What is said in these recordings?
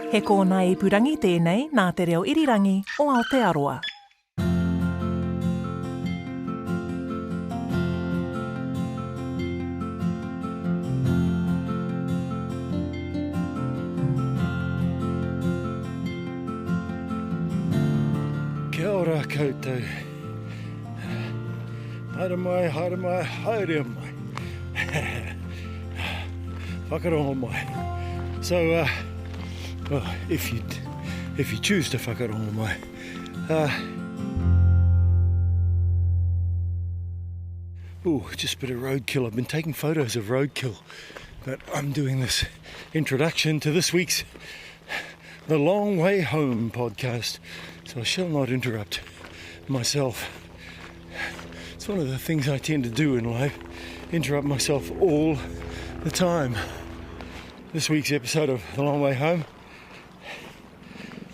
He kōna ipurangi tēnei nā te reo irirangi o Aotearoa. Kia ora koutou. Haere mai, haere mai, haere mai. Whakarongo mai. So, well, if you choose to whakarongo mai, just a bit of roadkill. I've been taking photos of roadkill, but I'm doing this introduction to this week's The Long Way Home podcast, so I shall not interrupt myself. It's one of the things I tend to do in life, interrupt myself all the time. This week's episode of The Long Way Home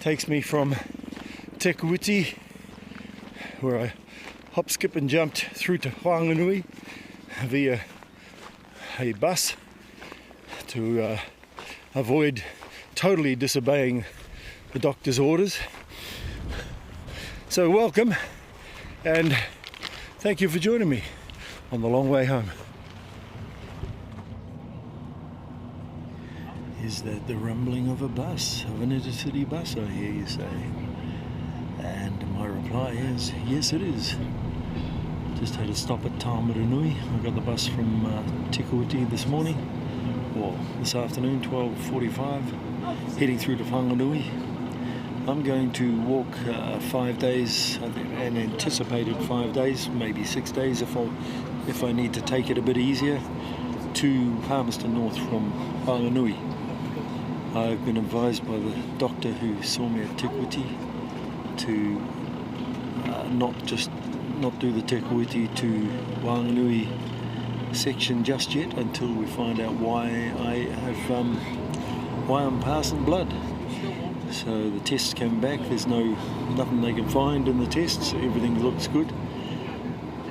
takes me from Te Kuiti, where I hop, skip and jumped through to Whanganui via a bus to avoid totally disobeying the doctor's orders. So welcome and thank you for joining me on The Long Way Home. Is that the rumbling of a bus, of an intercity bus, I hear you say? And my reply is, yes it is. Just had a stop at Taumaranui. I got the bus from Te Kuiti this morning, or this afternoon, 12:45, heading through to Whanganui. I'm going to walk 5 days, I think, an anticipated 5 days, maybe 6 days if I need to take it a bit easier, to Palmerston North from Whanganui. I've been advised by the doctor who saw me at Te Kuiti to not do the Te Kuiti to Whanganui section just yet until we find out why I'm passing blood. So the tests came back. There's nothing they can find in the tests. Everything looks good,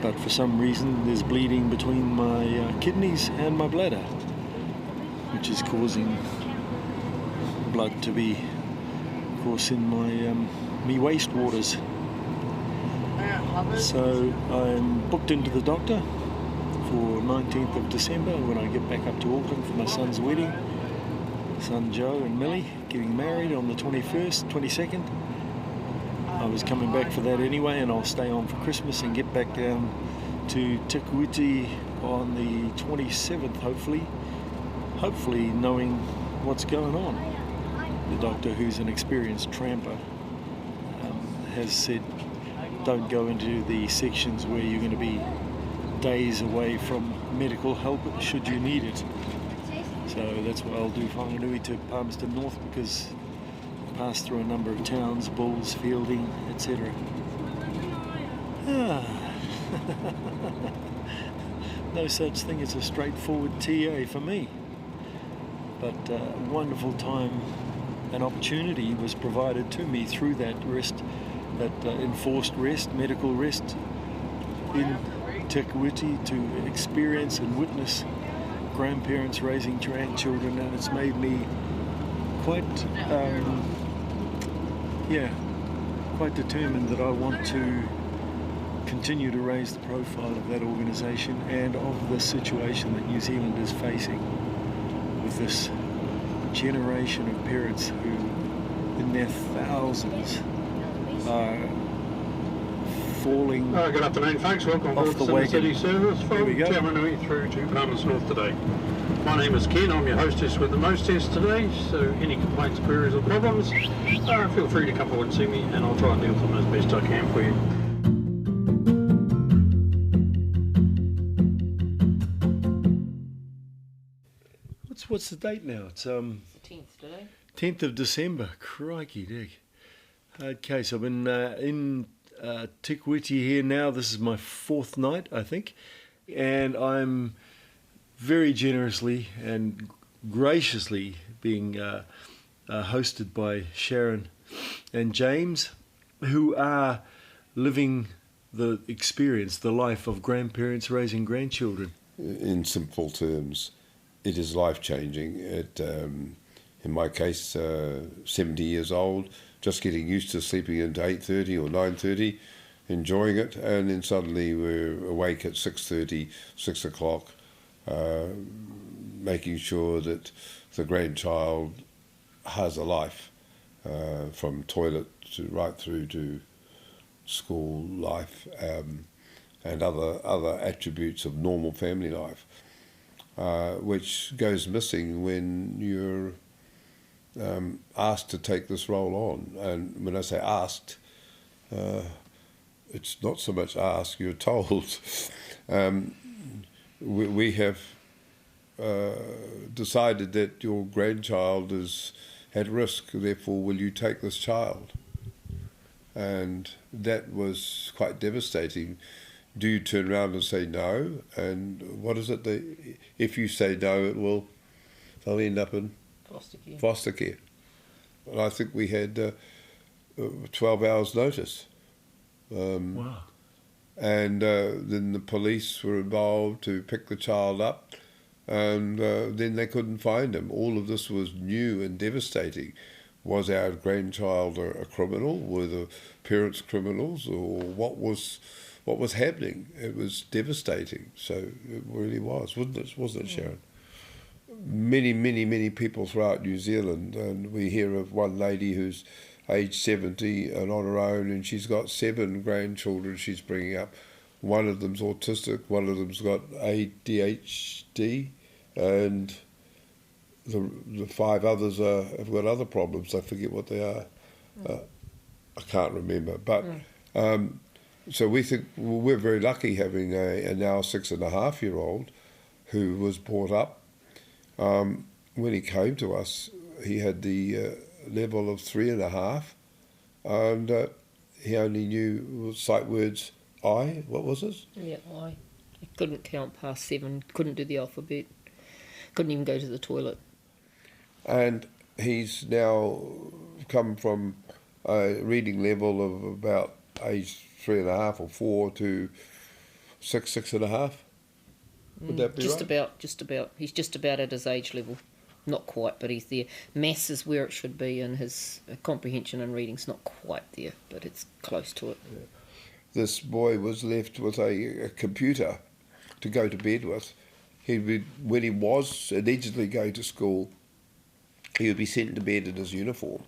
but for some reason there's bleeding between my kidneys and my bladder, which is causing blood to be, of course, in my waste waters. So I'm booked into the doctor for 19th of December when I get back up to Auckland for my son's wedding. Son Joe and Millie getting married on the 21st, 22nd. I was coming back for that anyway, and I'll stay on for Christmas and get back down to Te Kuiti on the 27th, hopefully knowing what's going on. The doctor, who's an experienced tramper, has said don't go into the sections where you're going to be days away from medical help should you need it. So that's why I'll do Whanganui to Palmerston North, because I pass through a number of towns, Bulls, Fielding, etc. No such thing as a straightforward TA for me. But a wonderful time and opportunity was provided to me through that rest, that enforced rest, medical rest in Te Kuiti, to experience and witness grandparents raising grandchildren, and it's made me quite determined that I want to continue to raise the profile of that organisation and of the situation that New Zealand is facing with this generation of parents who, in their thousands, are falling. Good afternoon, folks. Welcome off to the the City Service from Tamanui through to Palmerston North today. My name is Ken. I'm your hostess with the Mostess today. So any complaints, queries or problems, feel free to come forward and see me, and I'll try and deal with them as best I can for you. What's the date now? It's 10th today. 10th of December. Crikey dick. Okay, so I've been in Te Kuiti here now. This is my 4th night, I think, and I'm very generously and graciously being hosted by Sharon and James, who are living the experience, the life of grandparents raising grandchildren. In simple terms, it is life-changing. in my case, 70 years old, just getting used to sleeping into 8:30 or 9:30, enjoying it, and then suddenly we're awake at 6:30, 6 o'clock, making sure that the grandchild has a life, from toilet to right through to school life, and other attributes of normal family life, which goes missing when you're asked to take this role on. And when I say asked, it's not so much asked, you're told. We have decided that your grandchild is at risk, therefore will you take this child? And that was quite devastating. Do you turn around and say no? And what is it that, if you say no, they'll end up in foster care. And I think we had 12 hours notice. Wow. And then the police were involved to pick the child up, and then they couldn't find him. All of this was new and devastating. Was our grandchild a criminal? Were the parents criminals? Or what was happening? It was devastating. So it really was, wasn't it, Sharon? Many people throughout New Zealand, and we hear of one lady who's age 70 and on her own, and she's got 7 grandchildren she's bringing up. One of them's autistic, one of them's got ADHD, and the 5 others have got other problems. I forget what they are. I can't remember. But so we think we're very lucky having a now 6.5-year-old who was brought up. When he came to us, he had the level of 3.5, and he only knew sight words I. What was it? Yeah, I. He couldn't count past 7, couldn't do the alphabet, couldn't even go to the toilet. And he's now come from a reading level of about age 3.5 or 4 to 6.5. Would that be right? Just about. He's just about at his age level. Not quite, but he's there. Maths is where it should be, and his comprehension and reading's not quite there, but it's close to it. Yeah. This boy was left with a computer to go to bed with. When he was allegedly going to school, he would be sent to bed in his uniform.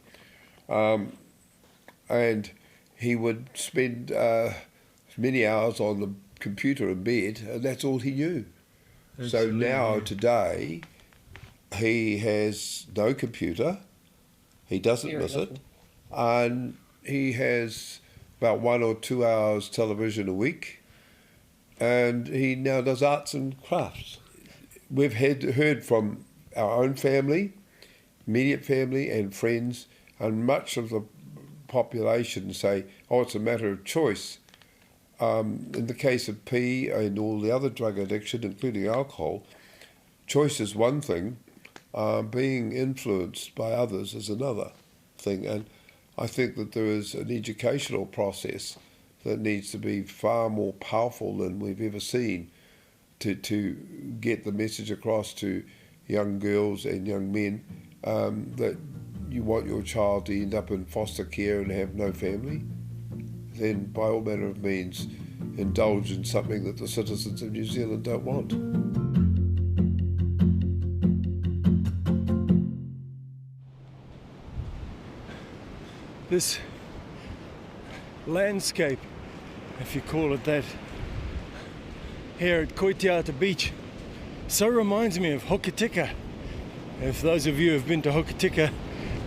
And he would spend many hours on the computer in bed, and that's all he knew. So now, today, he has no computer, he doesn't miss it, and he has about 1 or 2 hours television a week, and he now does arts and crafts. We've heard from our own family, immediate family and friends, and much of the population say, oh, it's a matter of choice. In the case of P and all the other drug addiction, including alcohol, choice is one thing, being influenced by others is another thing. And I think that there is an educational process that needs to be far more powerful than we've ever seen to get the message across to young girls and young men that you want your child to end up in foster care and have no family, then by all manner of means indulge in something that the citizens of New Zealand don't want. This landscape, if you call it that, here at Koitiata Beach, so reminds me of Hokitika. If those of you have been to Hokitika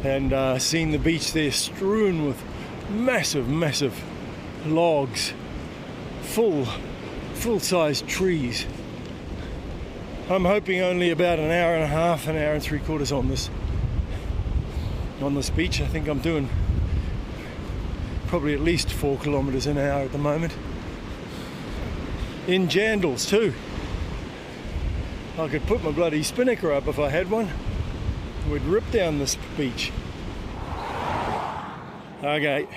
and seen the beach there strewn with massive logs, full-sized trees. I'm hoping only about an hour and a half, an hour and 3/4 on this beach. I think I'm doing probably at least 4 kilometres an hour at the moment. In jandals too. I could put my bloody spinnaker up if I had one. We'd rip down this beach. Okay,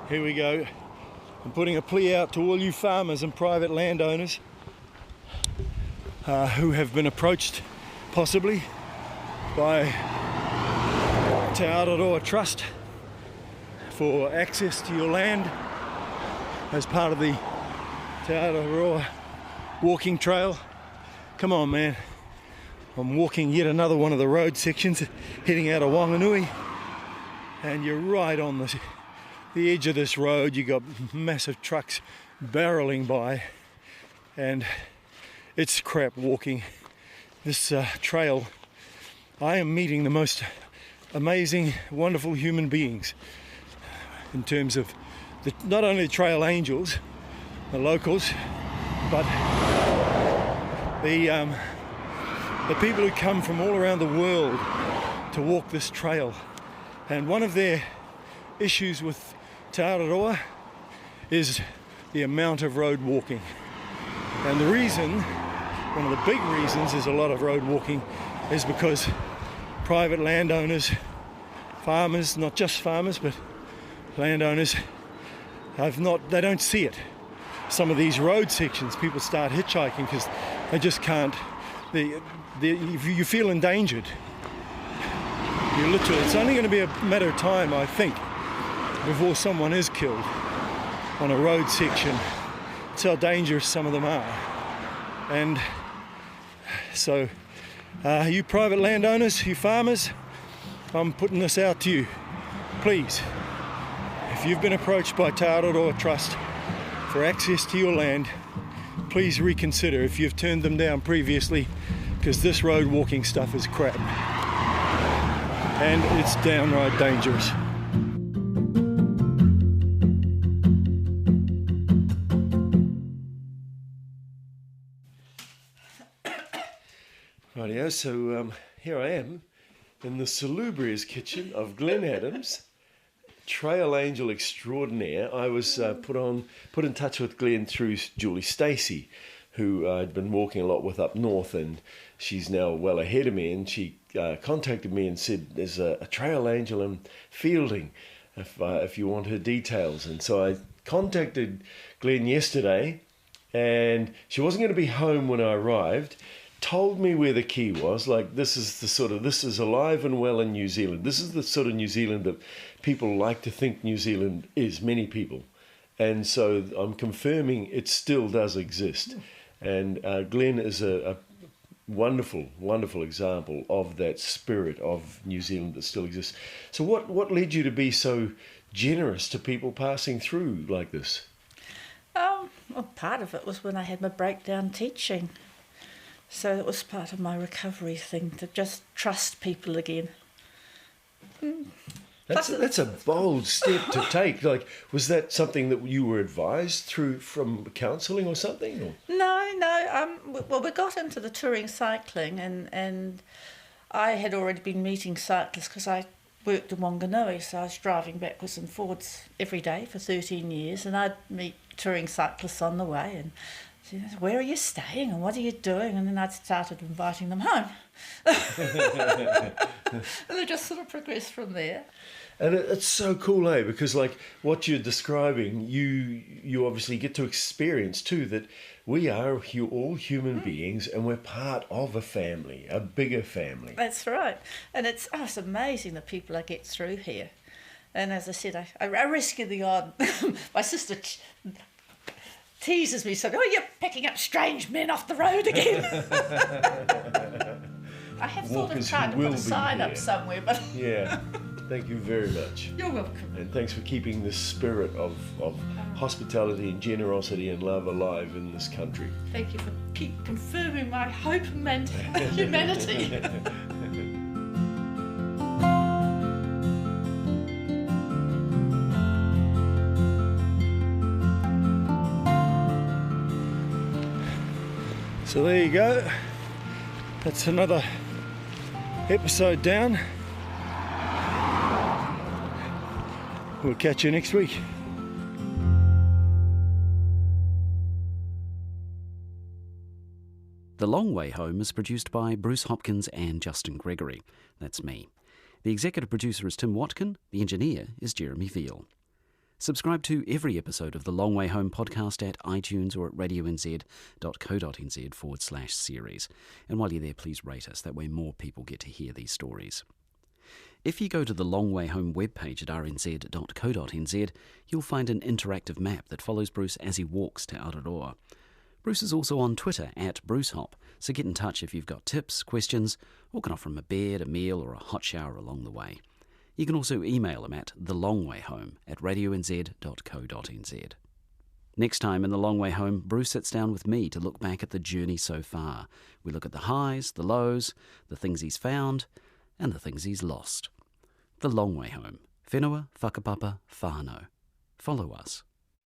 here we go. I'm putting a plea out to all you farmers and private landowners who have been approached possibly by Te Aroa Trust for access to your land as part of the Te Aroa walking trail. Come on, man. I'm walking yet another one of the road sections heading out of Wanganui, and you're right on the edge of this road. You got massive trucks barreling by, and it's crap walking this trail. I am meeting the most amazing, wonderful human beings in terms of not only the trail angels, the locals, but the people who come from all around the world to walk this trail. And one of their issues with Te Aroa is the amount of road walking. And the reason, one of the big reasons is a lot of road walking, is because private landowners, farmers, not just farmers, but landowners, they don't see it. Some of these road sections, people start hitchhiking because they just can't. You feel endangered. It's only going to be a matter of time, I think, before someone is killed on a road section. That's how dangerous some of them are. And so, you private landowners, you farmers, I'm putting this out to you. Please, if you've been approached by Te Aroa Trust for access to your land, please reconsider if you've turned them down previously, because this road walking stuff is crap. And it's downright dangerous. Rightio, so here I am in the salubrious kitchen of Glenn Adams, trail angel extraordinaire. I was put in touch with Glenn through Julie Stacey, who I'd been walking a lot with up north, and she's now well ahead of me, and she contacted me and said there's a trail angel in Fielding if you want her details. And so I contacted Glenn yesterday, and she wasn't going to be home when I arrived. Told me where the key was. Like, this is alive and well in New Zealand. This is the sort of New Zealand that people like to think New Zealand is, many people. And so I'm confirming it still does exist. And Glenn is a wonderful, wonderful example of that spirit of New Zealand that still exists. So what led you to be so generous to people passing through like this? Well, part of it was when I had my breakdown teaching. So it was part of my recovery thing, to just trust people again. That's a bold step to take. Like, was that something that you were advised from counselling or something? Or? No. Well, we got into the touring cycling, and I had already been meeting cyclists because I worked in Wanganui, so I was driving backwards and forwards every day for 13 years, and I'd meet touring cyclists on the way, and where are you staying and what are you doing? And then I started inviting them home. And they just sort of progressed from there. And it's so cool, eh? Because like what you're describing, you obviously get to experience too, that we are all human beings and we're part of a family, a bigger family. That's right. And it's amazing the people I get through here. And as I said, I rescue the odd. My sister teases me, so, you're picking up strange men off the road again. I have thought of trying to put a sign up somewhere, but... Yeah, thank you very much. You're welcome. And thanks for keeping this spirit of hospitality and generosity and love alive in this country. Thank you for keep confirming my hope and humanity. So there you go. That's another episode down. We'll catch you next week. The Long Way Home is produced by Bruce Hopkins and Justin Gregory. That's me. The executive producer is Tim Watkins. The engineer is Jeremy Veal. Subscribe to every episode of the Long Way Home podcast at iTunes or at radionz.co.nz/series. And while you're there, please rate us. That way more people get to hear these stories. If you go to the Long Way Home webpage at rnz.co.nz, you'll find an interactive map that follows Bruce as he walks to Aotearoa. Bruce is also on Twitter at BruceHop, so get in touch if you've got tips, questions, or can offer him a bed, a meal, or a hot shower along the way. You can also email him at thelongwayhome@radionz.co.nz. Next time in The Long Way Home, Bruce sits down with me to look back at the journey so far. We look at the highs, the lows, the things he's found, and the things he's lost. The Long Way Home. Whenua, whakapapa, whānau. Follow us.